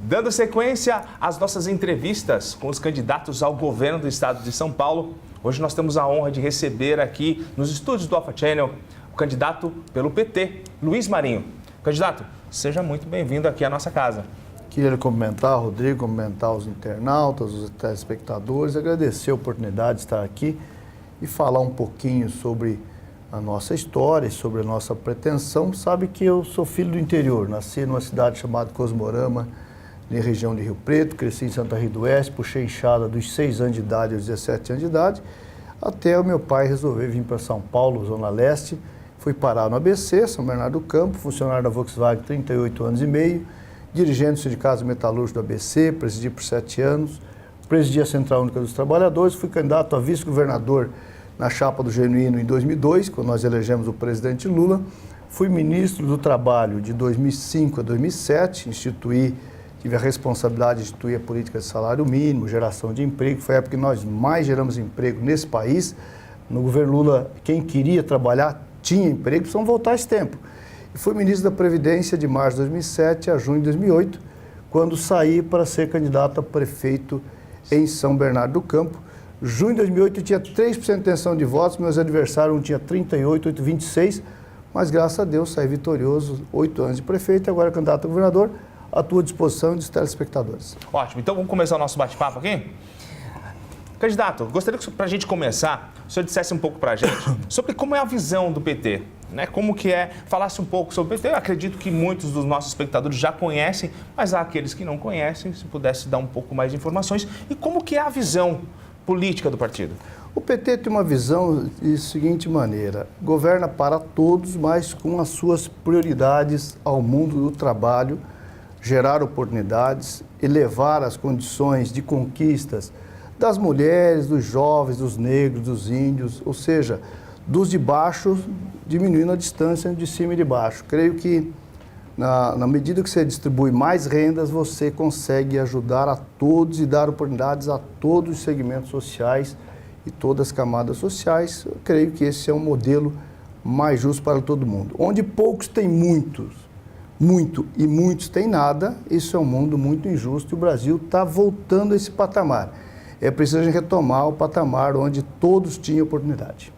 Dando sequência às nossas entrevistas com os candidatos ao governo do estado de São Paulo, hoje nós temos a honra de receber aqui nos estúdios do Alpha Channel o candidato pelo PT, Luiz Marinho. Candidato, seja muito bem-vindo aqui à nossa casa. Queria cumprimentar o Rodrigo, cumprimentar os internautas, os telespectadores, agradecer a oportunidade de estar aqui e falar um pouquinho sobre a nossa história, sobre a nossa pretensão. Sabe que eu sou filho do interior, nasci numa cidade chamada Cosmorama, na região de Rio Preto, cresci em Santa Rita do Oeste, puxei enxada dos 6 anos de idade aos 17 anos de idade, até o meu pai resolver vir para São Paulo, Zona Leste. Fui parar no ABC, São Bernardo do Campo, funcionário da Volkswagen, 38 anos e meio, dirigente do Sindicato Metalúrgico do ABC, presidi por 7 anos, presidi a Central Única dos Trabalhadores, fui candidato a vice-governador na chapa do Genuíno em 2002, quando nós elegemos o presidente Lula. Fui ministro do Trabalho de 2005 a 2007, tive a responsabilidade de instituir a política de salário mínimo, geração de emprego. Foi a época que nós mais geramos emprego nesse país. No governo Lula, quem queria trabalhar tinha emprego, precisamos voltar esse tempo. E fui ministro da Previdência de março de 2007 a junho de 2008, quando saí para ser candidato a prefeito em São Bernardo do Campo. Junho de 2008 eu tinha 3% de intenção de votos, meus adversários um tinha 38, 26, mas graças a Deus saí vitorioso, 8 anos de prefeito e agora candidato a governador. À tua disposição e dos telespectadores. Ótimo, então vamos começar o nosso bate-papo aqui? Candidato, gostaria que para a gente começar, o senhor dissesse um pouco para a gente sobre como é a visão do PT, né? Como que é, falasse um pouco sobre o PT. Eu acredito que muitos dos nossos espectadores já conhecem, mas há aqueles que não conhecem, se pudesse dar um pouco mais de informações. E como que é a visão política do partido? O PT tem uma visão de seguinte maneira: governa para todos, mas com as suas prioridades ao mundo do trabalho, gerar oportunidades, elevar as condições de conquistas das mulheres, dos jovens, dos negros, dos índios, ou seja, dos de baixo, diminuindo a distância de cima e de baixo. Creio que na medida que você distribui mais rendas, você consegue ajudar a todos e dar oportunidades a todos os segmentos sociais e todas as camadas sociais. Eu creio que esse é um modelo mais justo para todo mundo. Onde poucos têm muito e muitos têm nada, isso é um mundo muito injusto e o Brasil está voltando a esse patamar. É preciso a gente retomar o patamar onde todos tinham oportunidade.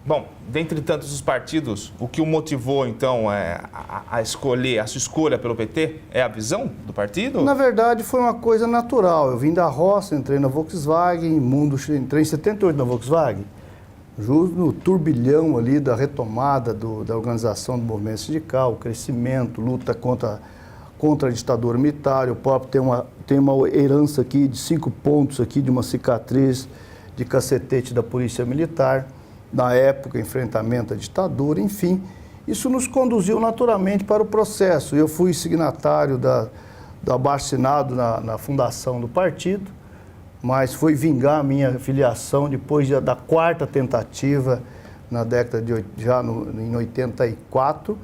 Bom, dentre tantos os partidos, o que o motivou então a escolher, a sua escolha pelo PT, é a visão do partido? Na verdade foi uma coisa natural. Eu vim da roça, entrei na Volkswagen, entrei em 78 na Volkswagen, justo no turbilhão ali da retomada da organização do movimento sindical, crescimento, luta contra a ditadura militar. O próprio tem uma herança aqui de 5 pontos aqui, de uma cicatriz de cacetete da polícia militar, na época, enfrentamento à ditadura, enfim. Isso nos conduziu naturalmente para o processo. Eu fui signatário do abaixo-assinado na fundação do partido, mas foi vingar a minha filiação depois da 4ª tentativa, na década em 84,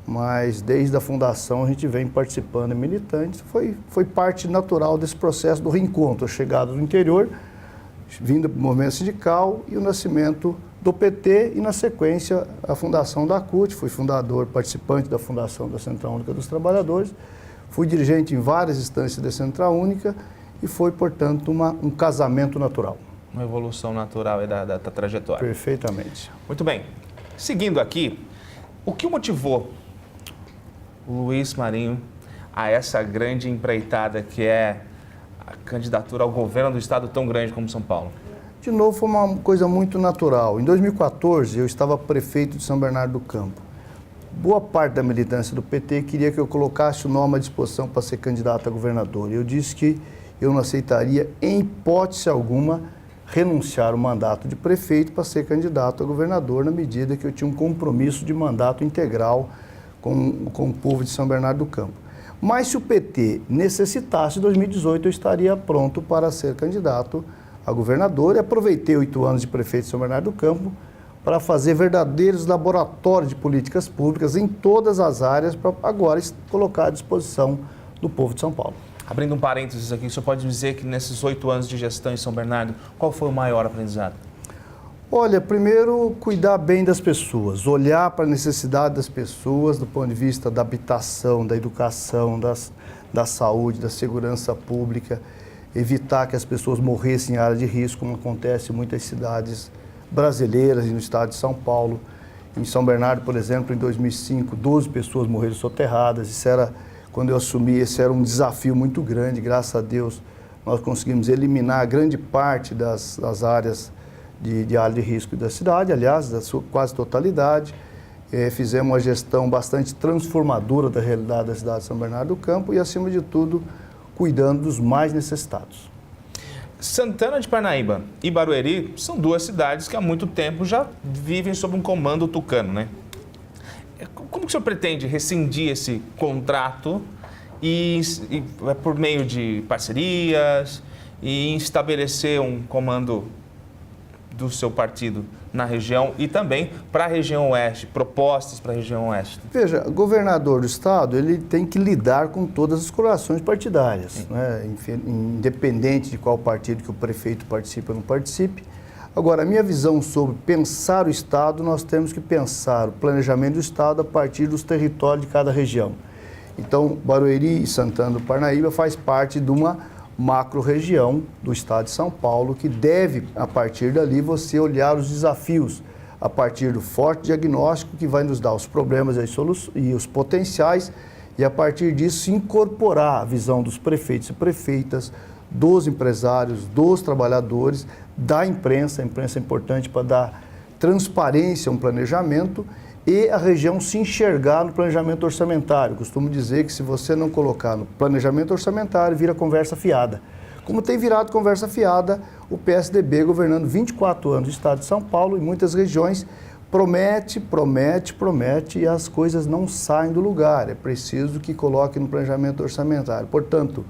mas desde a fundação a gente vem participando, militante. Foi parte natural desse processo do reencontro, a chegada do interior, vinda do movimento sindical e o nascimento do PT e, na sequência, a fundação da CUT. Fui fundador, participante da fundação da Central Única dos Trabalhadores, fui dirigente em várias instâncias da Central Única, e foi, portanto, um casamento natural. Uma evolução natural da trajetória. Perfeitamente. Muito bem. Seguindo aqui, o que motivou o Luiz Marinho a essa grande empreitada que é a candidatura ao governo do estado tão grande como São Paulo? De novo, foi uma coisa muito natural. Em 2014, eu estava prefeito de São Bernardo do Campo. Boa parte da militância do PT queria que eu colocasse o nome à disposição para ser candidato a governador. Eu disse que eu não aceitaria, em hipótese alguma, renunciar ao mandato de prefeito para ser candidato a governador, na medida que eu tinha um compromisso de mandato integral com o povo de São Bernardo do Campo. Mas se o PT necessitasse, em 2018 eu estaria pronto para ser candidato a governador, e aproveitei 8 anos de prefeito de São Bernardo do Campo para fazer verdadeiros laboratórios de políticas públicas em todas as áreas, para agora colocar à disposição do povo de São Paulo. Abrindo um parênteses aqui, o senhor pode dizer que nesses 8 anos de gestão em São Bernardo, qual foi o maior aprendizado? Olha, primeiro, cuidar bem das pessoas, olhar para a necessidade das pessoas do ponto de vista da habitação, da educação, da saúde, da segurança pública, evitar que as pessoas morressem em área de risco, como acontece em muitas cidades brasileiras e no estado de São Paulo. Em São Bernardo, por exemplo, em 2005, 12 pessoas morreram soterradas. Isso era, quando eu assumi, esse era um desafio muito grande. Graças a Deus, nós conseguimos eliminar grande parte das áreas de área de risco da cidade, aliás, da sua quase totalidade. Fizemos uma gestão bastante transformadora da realidade da cidade de São Bernardo do Campo e, acima de tudo, cuidando dos mais necessitados. Santana de Parnaíba e Barueri são 2 cidades que há muito tempo já vivem sob um comando tucano, né? Como que o senhor pretende rescindir esse contrato e por meio de parcerias e estabelecer um comando do seu partido na região e também para a região oeste, propostas para a região oeste? Veja, o governador do estado, ele tem que lidar com todas as colorações partidárias, né? Independente de qual partido que o prefeito participe ou não participe. Agora, a minha visão sobre pensar o estado, nós temos que pensar o planejamento do estado a partir dos territórios de cada região. Então, Barueri e Santana do Parnaíba faz parte de uma macro-região do estado de São Paulo, que deve, a partir dali, você olhar os desafios a partir do forte diagnóstico que vai nos dar os problemas e os potenciais e, a partir disso, incorporar a visão dos prefeitos e prefeitas, dos empresários, dos trabalhadores, da imprensa. A imprensa é importante para dar transparência a um planejamento e a região se enxergar no planejamento orçamentário. Eu costumo dizer que se você não colocar no planejamento orçamentário, vira conversa fiada. Como tem virado conversa fiada o PSDB governando 24 anos no estado de São Paulo e muitas regiões, promete e as coisas não saem do lugar. É preciso que coloque no planejamento orçamentário. Portanto,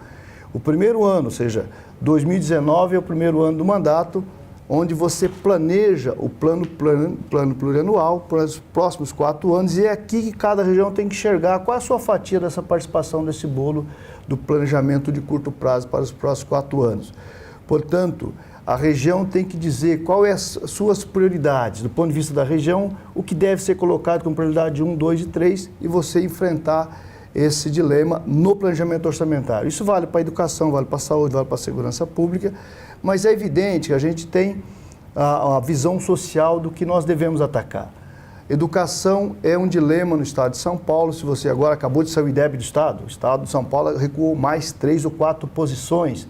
o primeiro ano, ou seja, 2019 é o primeiro ano do mandato, onde você planeja o plano plurianual para os próximos 4 anos, e é aqui que cada região tem que enxergar qual é a sua fatia dessa participação desse bolo do planejamento de curto prazo para os próximos 4 anos. Portanto, a região tem que dizer quais são as suas prioridades, do ponto de vista da região, o que deve ser colocado como prioridade 1, 2 e 3, e você enfrentar esse dilema no planejamento orçamentário. Isso vale para a educação, vale para a saúde, vale para a segurança pública, mas é evidente que a gente tem a visão social do que nós devemos atacar. Educação é um dilema no estado de São Paulo. Se você agora acabou de sair o IDEB do estado, o estado de São Paulo recuou mais 3 ou 4 posições.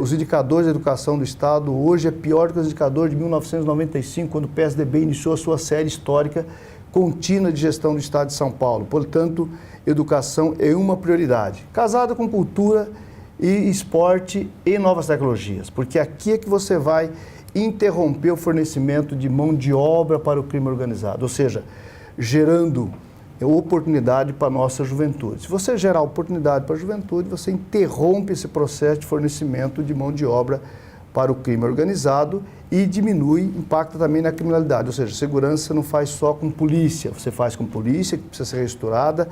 Os indicadores da educação do estado hoje é pior do que os indicadores de 1995, quando o PSDB iniciou a sua série histórica contínua de gestão do estado de São Paulo. Portanto, educação é uma prioridade, casada com cultura e esporte e novas tecnologias, porque aqui é que você vai interromper o fornecimento de mão de obra para o crime organizado, ou seja, gerando oportunidade para a nossa juventude. Se você gerar oportunidade para a juventude, você interrompe esse processo de fornecimento de mão de obra para o crime organizado e diminui, impacta também na criminalidade, ou seja, segurança você não faz só com polícia, você faz com polícia, que precisa ser restaurada,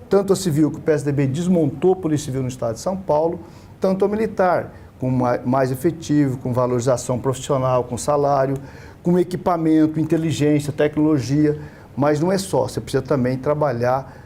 tanto a civil, que o PSDB desmontou a Polícia Civil no estado de São Paulo, tanto a militar, com mais efetivo, com valorização profissional, com salário, com equipamento, inteligência, tecnologia, mas não é só, você precisa também trabalhar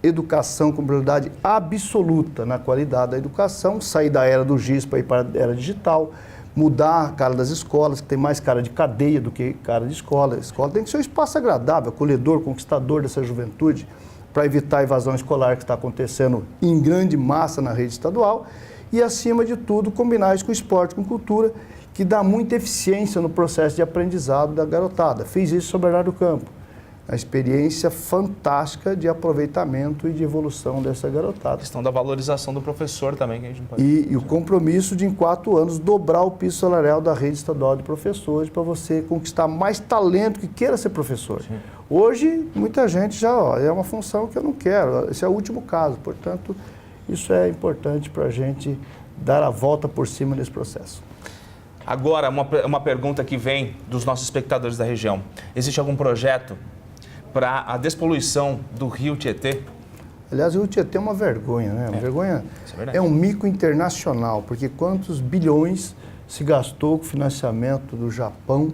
educação com prioridade absoluta na qualidade da educação, sair da era do giz para ir para a era digital, mudar a cara das escolas, que tem mais cara de cadeia do que cara de escola. A escola tem que ser um espaço agradável, acolhedor, conquistador dessa juventude, para evitar a evasão escolar que está acontecendo em grande massa na rede estadual e, acima de tudo, combinar isso com esporte, com cultura, que dá muita eficiência no processo de aprendizado da garotada. Fiz isso em São Bernardo do Campo. A experiência fantástica de aproveitamento e de evolução dessa garotada. A questão da valorização do professor também, que a gente não pode... E o compromisso de, em 4 anos, dobrar o piso salarial da rede estadual de professores para você conquistar mais talento que queira ser professor. Sim. Hoje, muita gente já, é uma função que eu não quero, esse é o último caso. Portanto, isso é importante para a gente dar a volta por cima desse processo. Agora, uma pergunta que vem dos nossos espectadores da região. Existe algum projeto para a despoluição do rio Tietê? Aliás, o Rio Tietê é uma vergonha, né? Uma vergonha, isso é verdade. é um mico internacional, porque quantos bilhões se gastou com financiamento do Japão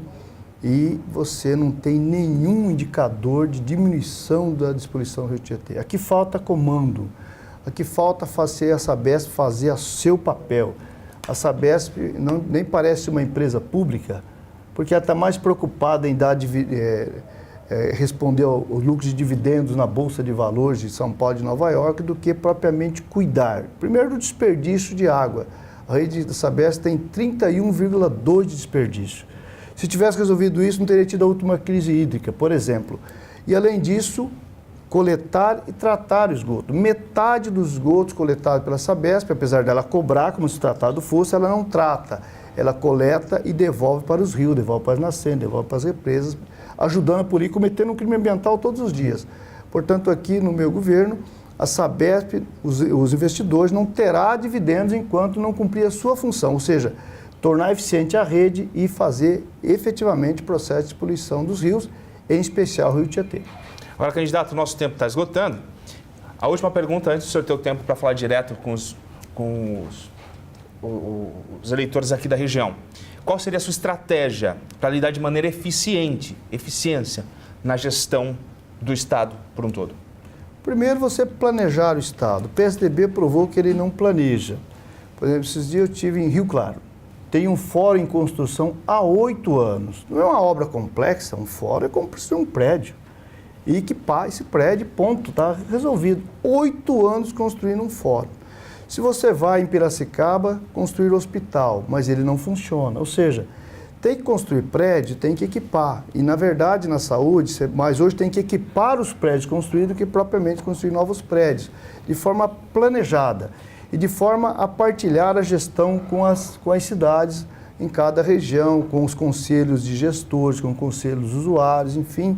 e você não tem nenhum indicador de diminuição da despoluição do Rio Tietê. Aqui falta comando, aqui falta fazer a Sabesp fazer o seu papel. A Sabesp nem parece uma empresa pública, porque ela está mais preocupada em dar responder ao lucro de dividendos na Bolsa de Valores de São Paulo e de Nova York do que propriamente cuidar. Primeiro, do desperdício de água. A rede da Sabesp tem 31,2% de desperdício. Se tivesse resolvido isso, não teria tido a última crise hídrica, por exemplo. E, além disso, coletar e tratar o esgoto. Metade dos esgotos coletados pela Sabesp, apesar dela cobrar como se o tratado fosse, ela não trata. Ela coleta e devolve para os rios, devolve para as nascentes, devolve para as represas, ajudando a polícia, cometendo um crime ambiental todos os dias. Portanto, aqui no meu governo, a Sabesp, os investidores, não terá dividendos enquanto não cumprir a sua função, ou seja, tornar eficiente a rede e fazer efetivamente o processo de poluição dos rios, em especial o Rio Tietê. Agora, candidato, o nosso tempo está esgotando. A última pergunta, antes do senhor ter o tempo para falar direto com os eleitores aqui da região. Qual seria a sua estratégia para lidar de maneira eficiência na gestão do Estado por um todo? Primeiro, você planejar o Estado. O PSDB provou que ele não planeja. Por exemplo, esses dias eu estive em Rio Claro. Tem um fórum em construção há 8 anos. Não é uma obra complexa, um fórum é como construir um prédio. E equipar esse prédio, ponto, está resolvido. 8 anos construindo um fórum. Se você vai em Piracicaba construir hospital, mas ele não funciona. Ou seja, tem que construir prédio, tem que equipar. E, na verdade, na saúde, mas hoje tem que equipar os prédios construídos do que propriamente construir novos prédios, de forma planejada e de forma a partilhar a gestão com as cidades em cada região, com os conselhos de gestores, com conselhos usuários, enfim,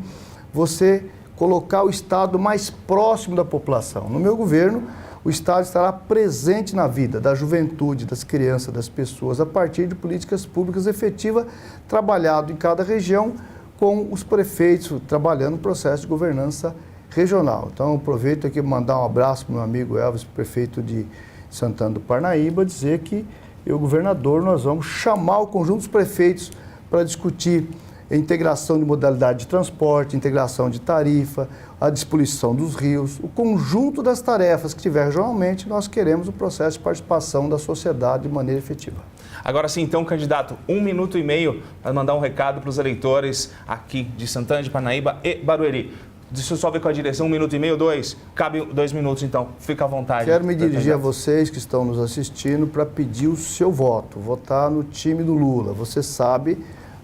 você colocar o Estado mais próximo da população. No meu governo, o Estado estará presente na vida da juventude, das crianças, das pessoas, a partir de políticas públicas efetivas, trabalhado em cada região, com os prefeitos trabalhando no processo de governança regional. Então, aproveito aqui para mandar um abraço para o meu amigo Elvis, prefeito de Santana do Parnaíba, dizer que eu, governador, nós vamos chamar o conjunto dos prefeitos para discutir a integração de modalidade de transporte, integração de tarifa, a despoluição dos rios, o conjunto das tarefas que tiver regionalmente, nós queremos o processo de participação da sociedade de maneira efetiva. Agora sim, então, candidato, 1 minuto e meio para mandar um recado para os eleitores aqui de Santana de Parnaíba e Barueri. Deixa eu só ver com a direção, 1 minuto e meio, 2? Cabe 2 minutos, então. Fica à vontade. Quero me dirigir a vocês que estão nos assistindo para pedir o seu voto, votar no time do Lula. Você sabe,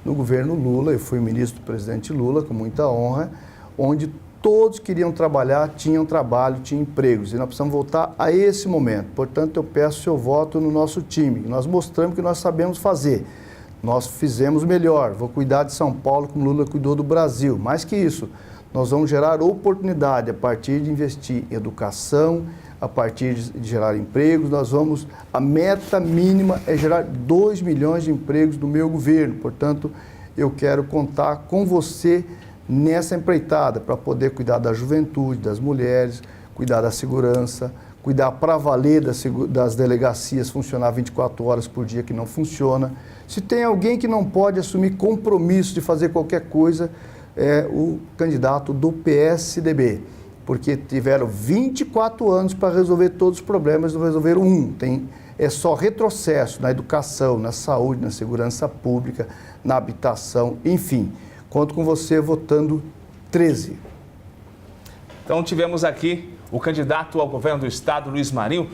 no governo Lula, eu fui ministro do presidente Lula, com muita honra, onde todos queriam trabalhar, tinham trabalho, tinham empregos. E nós precisamos voltar a esse momento. Portanto, eu peço o seu voto no nosso time. Nós mostramos que nós sabemos fazer. Nós fizemos melhor. Vou cuidar de São Paulo como Lula cuidou do Brasil. Mais que isso, nós vamos gerar oportunidade a partir de investir em educação, a partir de gerar empregos. A meta mínima é gerar 2 milhões de empregos no meu governo. Portanto, eu quero contar com você nessa empreitada para poder cuidar da juventude, das mulheres, cuidar da segurança, cuidar para valer das delegacias funcionar 24 horas por dia que não funciona. Se tem alguém que não pode assumir compromisso de fazer qualquer coisa, é o candidato do PSDB, porque tiveram 24 anos para resolver todos os problemas, não resolveram um. É só retrocesso na educação, na saúde, na segurança pública, na habitação, enfim. Conto com você votando 13. Então, tivemos aqui o candidato ao governo do Estado, Luiz Marinho.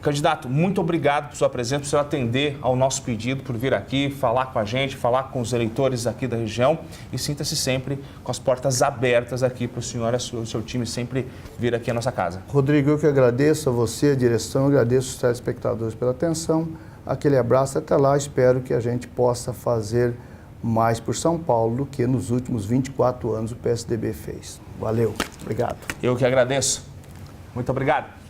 Candidato, muito obrigado por sua presença, por senhor atender ao nosso pedido, por vir aqui, falar com a gente, falar com os eleitores aqui da região e sinta-se sempre com as portas abertas aqui para o senhor e o seu time sempre vir aqui à nossa casa. Rodrigo, eu que agradeço a você, a direção, agradeço os telespectadores pela atenção. Aquele abraço, até lá, espero que a gente possa fazer mais por São Paulo do que nos últimos 24 anos o PSDB fez. Valeu, obrigado. Eu que agradeço. Muito obrigado.